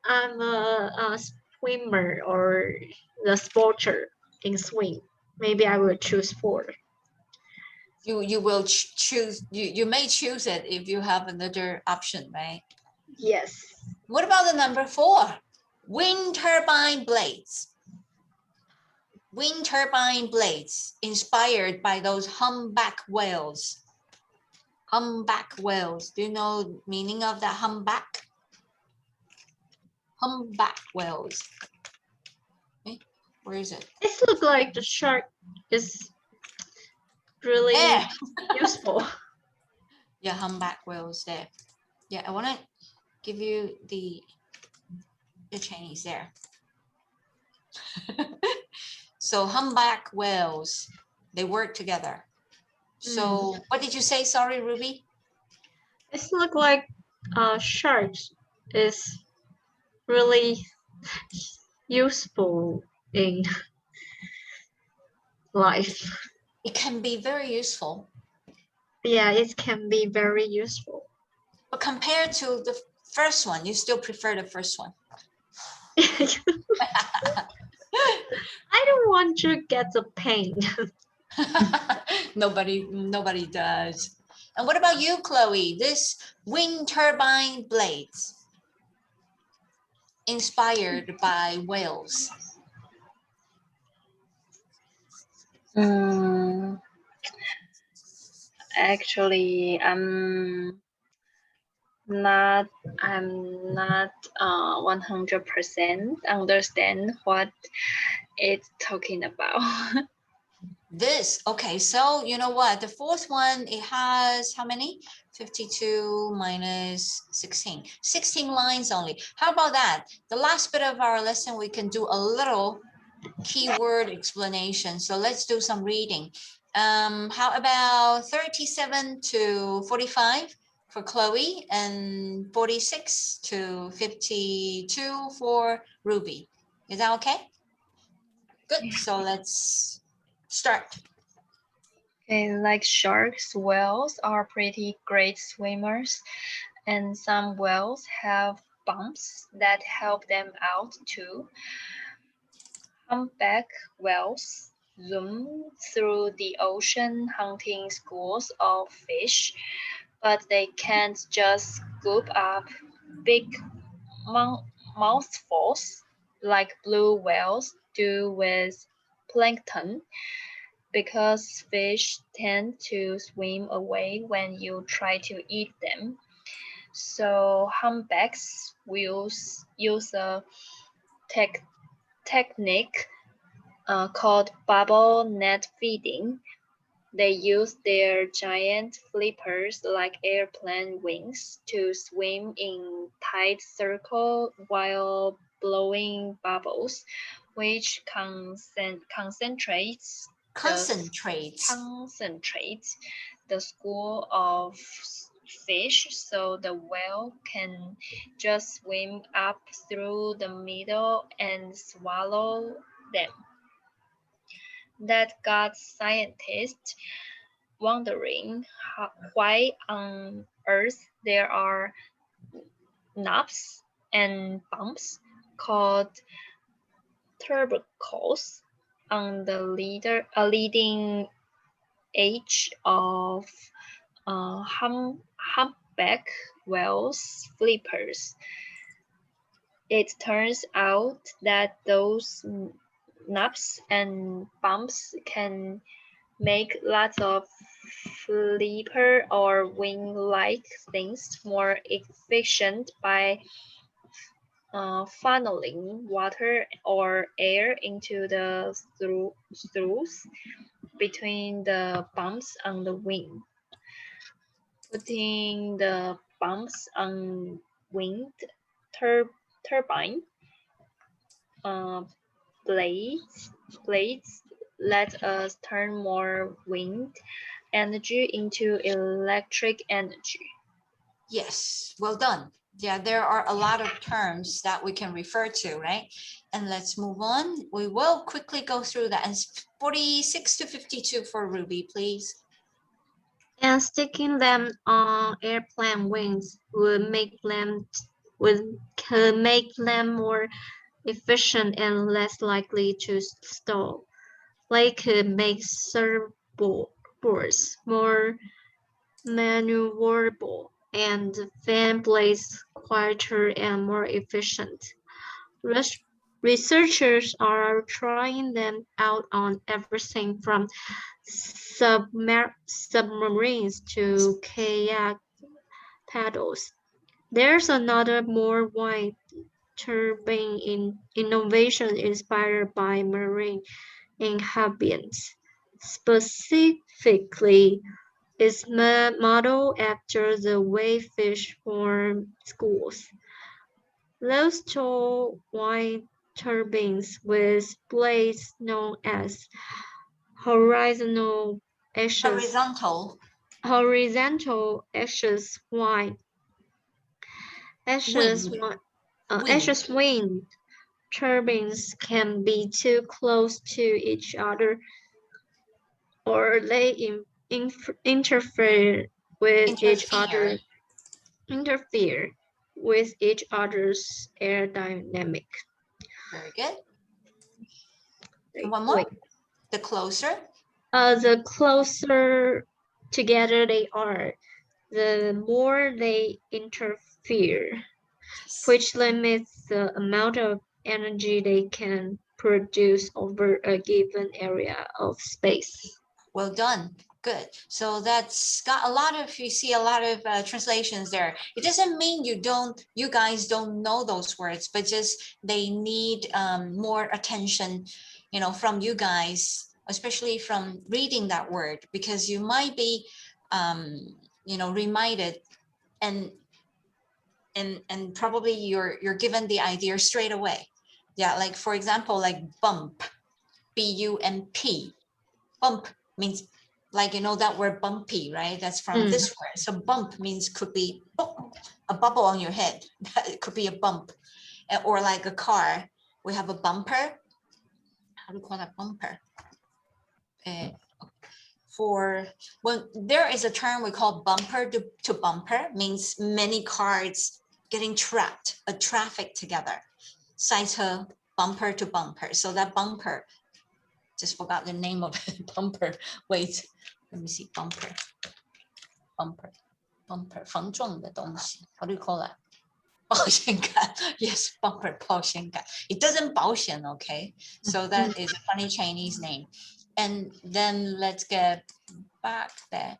I'm a swimmer or the sporter in swim, maybe I will choose sport. You will choose. You may choose it if you have another option, right? Yes. What about the number 4? Wind turbine blades. Wind turbine blades inspired by those humpback whales. Humpback whales. Do you know meaning of that humpback? Humpback whales. Okay, where is it? It looks like the shark is really There. useful. Yeah, humpback whales there. Yeah, I want to give you the Chinese there. So humpback whales, they work together. So what did you say? Sorry, Ruby? It looks like sharks is really useful in life. It can be very useful. Yeah, it can be very useful. But compared to the first one, you still prefer the first one. I don't want to get the pain. Nobody does. And what about you, Chloe? This wind turbine blades inspired by whales. Actually, I'm not 100% understand what it's talking about. This, okay, so you know what? The fourth one, it has how many? 52 minus 16. 16 lines only. How about that? The last bit of our lesson, we can do a little keyword explanation. So let's do some reading. How about 37 to 45 for Chloe and 46 to 52 for Ruby? Is that okay? Good. So let's start. Okay, like sharks, whales are pretty great swimmers, and some whales have bumps that help them out too. Humpback whales zoom through the ocean hunting schools of fish, but they can't just scoop up big mouthfuls like blue whales do with plankton, because fish tend to swim away when you try to eat them. So humpbacks will use a technique called bubble net feeding. They use their giant flippers like airplane wings to swim in tight circle while blowing bubbles, which concentrates the school of fish, so the whale can just swim up through the middle and swallow them. That got scientists wondering why on Earth there are knobs and bumps called tubercles on the leading edge of humpback whales' flippers. It turns out that those knobs and bumps can make lots of flipper or wing-like things more efficient by funneling water or air into the screws between the bumps on the wing. Putting the bumps on winged turbine blades let us turn more wind energy into electric energy. Yes, well done. Yeah, there are a lot of terms that we can refer to, right? And let's move on. We will quickly go through that. And 46 to 52 for Ruby, please. And sticking them on airplane wings would make them more efficient and less likely to stall. They could make surfboards more maneuverable and fan blades quieter and more efficient. Researchers are trying them out on everything from submarines to kayak paddles. There's another more wind turbine innovation inspired by marine inhabitants. Specifically, is modeled after the way fish form schools. Those tall wind turbines with blades known as horizontal axis wind turbines can be too close to each other, or they interfere with each other's aerodynamic. Very good. One more. The closer. The closer together they are, the more they interfere, which limits the amount of energy they can produce over a given area of space. Well done. Good. So that's got a lot of, you see a lot of translations there. It doesn't mean you guys don't know those words, but just they need more attention, you know, from you guys, especially from reading that word, because you might be, you know, reminded and probably you're given the idea straight away. Yeah, like for example, like bump, B-U-M-P. Bump means, like, you know, that word bumpy, right? That's from this word. So bump means could be a bubble on your head. It could be a bump. Or like a car, we have a bumper. How do you call that, bumper? For when there is a term we call bumper to bumper, means many cars getting trapped, a traffic together. 赛车 bumper to bumper. So that bumper, just forgot the name of it. Bumper. Wait, let me see. Bumper. 防撞的东西. How do you call that? 保险杆. Yes, bumper. 保险杆. It doesn't 保险, okay? So that is a funny Chinese name. And then let's get back there.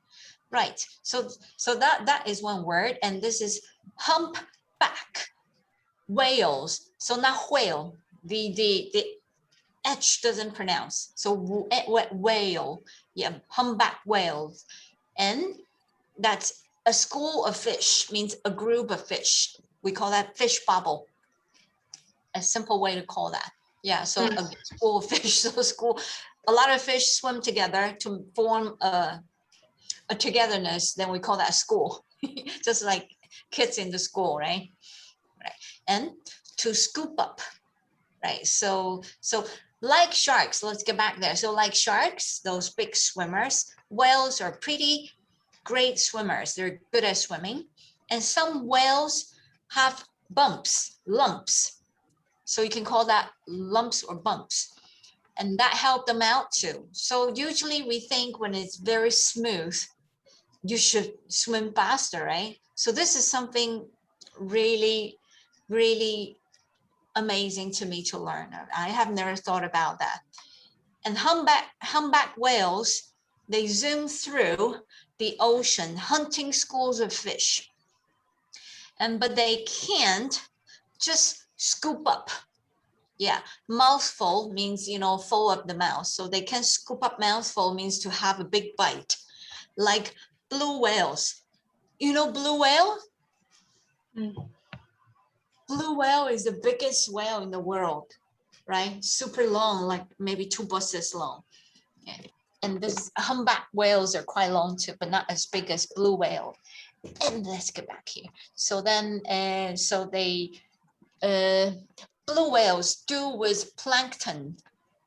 Right. So that is one word, and this is humpback. Whales. So not whale. The H doesn't pronounce. So whale. Yeah, humpback whales. And that's a school of fish, means a group of fish. We call that fish bubble. A simple way to call that. Yeah, so a school of fish. So a lot of fish swim together to form a togetherness. Then we call that a school. Just like kids in the school, right? And to scoop up, right? So like sharks, let's get back there. So like sharks, those big swimmers, whales are pretty great swimmers. They're good at swimming. And some whales have bumps, lumps. So you can call that lumps or bumps. And that helped them out too. So usually we think when it's very smooth, you should swim faster, right? So this is something really, really amazing to me to learn. I have never thought about that. And humpback whales, they zoom through the ocean hunting schools of fish. But they can't just scoop up. Yeah, mouthful means, you know, full of the mouth. So they can scoop up. Mouthful means to have a big bite, like blue whales. You know blue whale? Blue whale is the biggest whale in the world, right? Super long, like maybe 2 buses long. Yeah. And this humpback whales are quite long too, but not as big as blue whale. And let's get back here. So then, so they, blue whales do with plankton.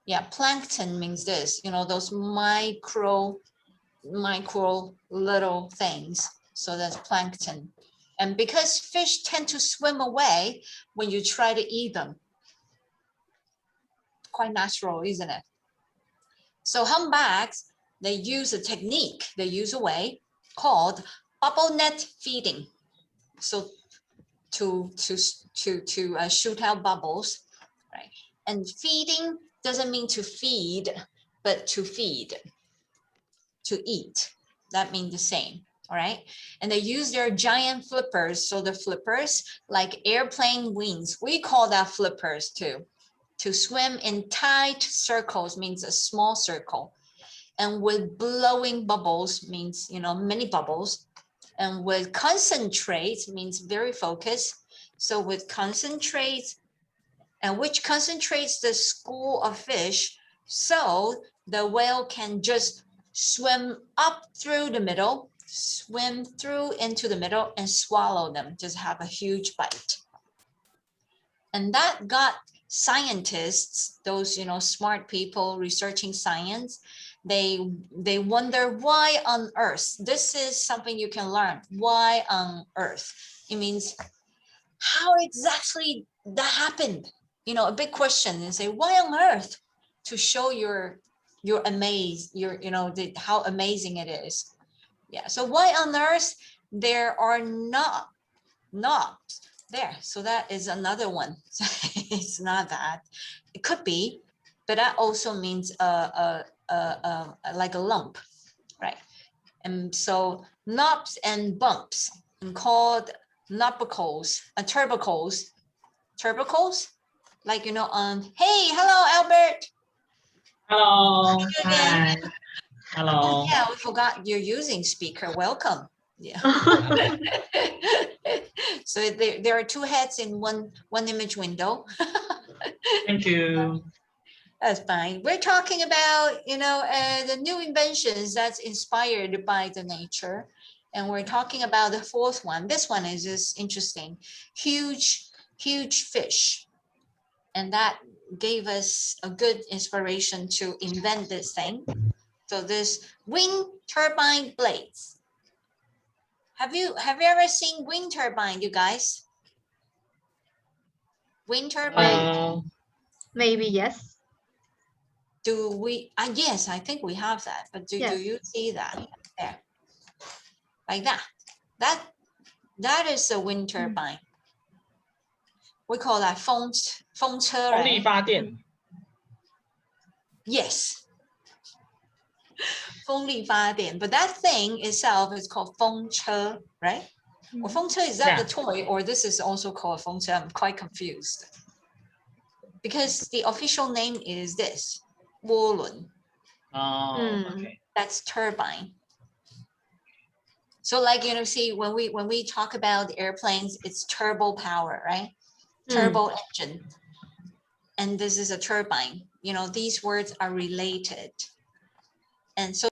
Yeah, plankton means this, you know, those micro little things. So that's plankton. And because fish tend to swim away when you try to eat them. Quite natural, isn't it? So humpbacks, they use a technique, they use a way called bubble net feeding. So to shoot out bubbles, right? And feeding doesn't mean to feed, but to feed, to eat. That means the same, all right? And they use their giant flippers. So the flippers, like airplane wings, we call that flippers too. To swim in tight circles means a small circle. And with blowing bubbles means, you know, many bubbles. And with concentrate means very focused. So with concentrate, and which concentrates the school of fish, so the whale can just swim up through the middle, swim through into the middle and swallow them, just have a huge bite. And that got scientists, those, you know, smart people researching science, they wonder why on earth. This is something you can learn. Why on earth? It means how exactly that happened. You know, a big question, and say why on earth, to show your amaze, you know, how amazing it is. Yeah. So why on earth there are not there? So that is another one. It's not that. It could be, but that also means like a lump. right? And so knobs and bumps and called tubercles, tubercles, like, you know, hey, hello, Albert. Hello. you again. Hi. Hello. Yeah, we forgot you're using speaker. Welcome. Yeah. So there are two heads in one image window. Thank you. That's fine. We're talking about, you know, the new inventions that's inspired by the nature. And we're talking about the fourth one. This one is just interesting. Huge fish. And that gave us a good inspiration to invent this thing. So this wind turbine blades. Have you ever seen wind turbine, you guys? Wind turbine? Maybe yes. Do we? Yes, I think we have that. But do Yes. you see that there? Like that. That is a wind turbine. We call that 风车, 风力 right? 发电. Yes. 风力发电. But that thing itself is called 风车, right? Or 风车, is that the toy, or this is also called 风车? I'm quite confused. Because the official name is this, 涡轮. Oh, okay. That's turbine. So like, you know, see, when we talk about airplanes, it's turbo power, right? Turbo engine. And this is a turbine. You know, these words are related. And so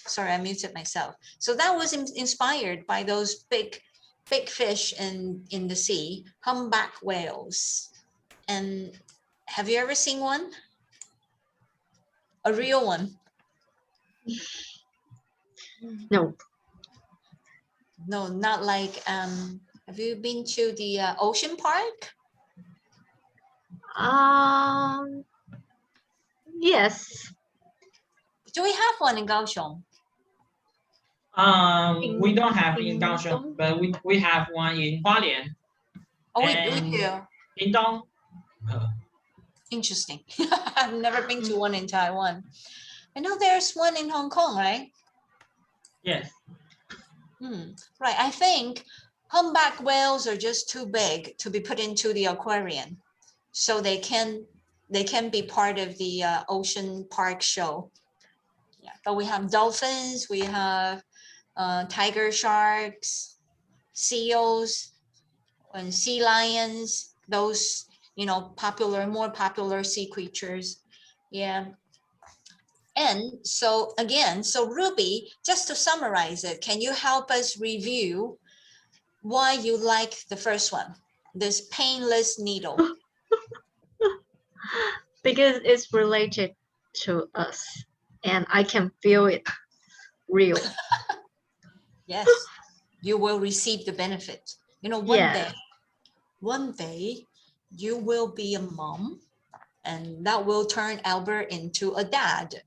sorry, I muted myself. So that was inspired by those big fish in the sea, humpback whales. And have you ever seen one? A real one? No. No, not like, have you been to the ocean park? Yes. Do we have one in Kaohsiung? We don't have in Kaohsiung, but we have one in Hualien. Oh, we And do. Lingdong. Interesting. I've never been to one in Taiwan. I know there's one in Hong Kong, right? Yes. Right. I think humpback whales are just too big to be put into the aquarium, so they can be part of the ocean park show. Yeah, but we have dolphins, we have tiger sharks, seals, and sea lions. Those, you know, more popular sea creatures. Yeah. And so again, so Ruby, just to summarize it, can you help us review why you like the first one, this painless needle? Because it's related to us and I can feel it real. Yes, you will receive the benefit. You know, one day you will be a mom, and that will turn Albert into a dad.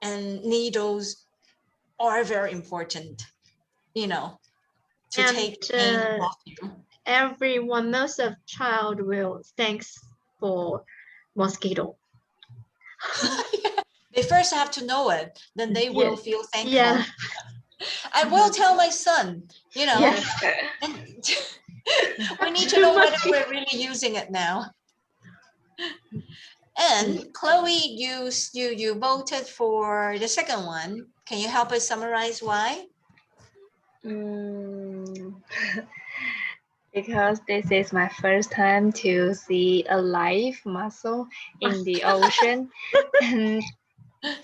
And needles are very important, you know, to take pain off you. Everyone, most of child will thanks for mosquito. They first have to know it, then they will feel thankful. Yeah. I will tell my son, you know, we need to know whether we're really using it now. And Chloe, you voted for the second one. Can you help us summarize why? Because this is my first time to see a live mussel in the ocean.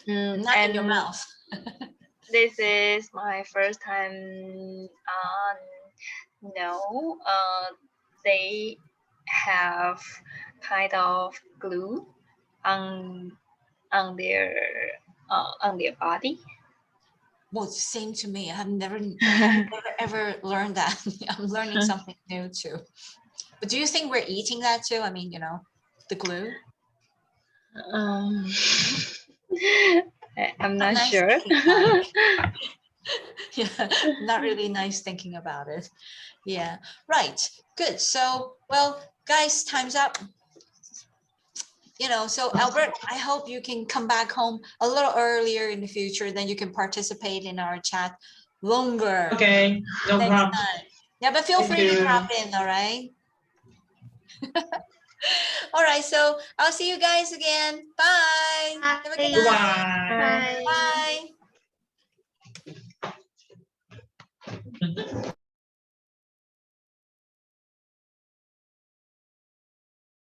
Not in your mouth. This is my first time. They have kind of glue on their body. Well, it's the same to me. I have never ever learned that. I'm learning something new too. But do you think we're eating that too? I mean, you know, the glue. I'm not sure. Yeah, not really nice thinking about it. Yeah, right. Good. So, well, guys, time's up. you know, so Albert, I hope you can come back home a little earlier in the future, then you can participate in our chat longer Okay, no next problem. time. Yeah, but feel Thank free to you. drop in, all right? All right, so I'll see you guys again. Bye. Have a good Bye. night. Bye. Bye. Bye.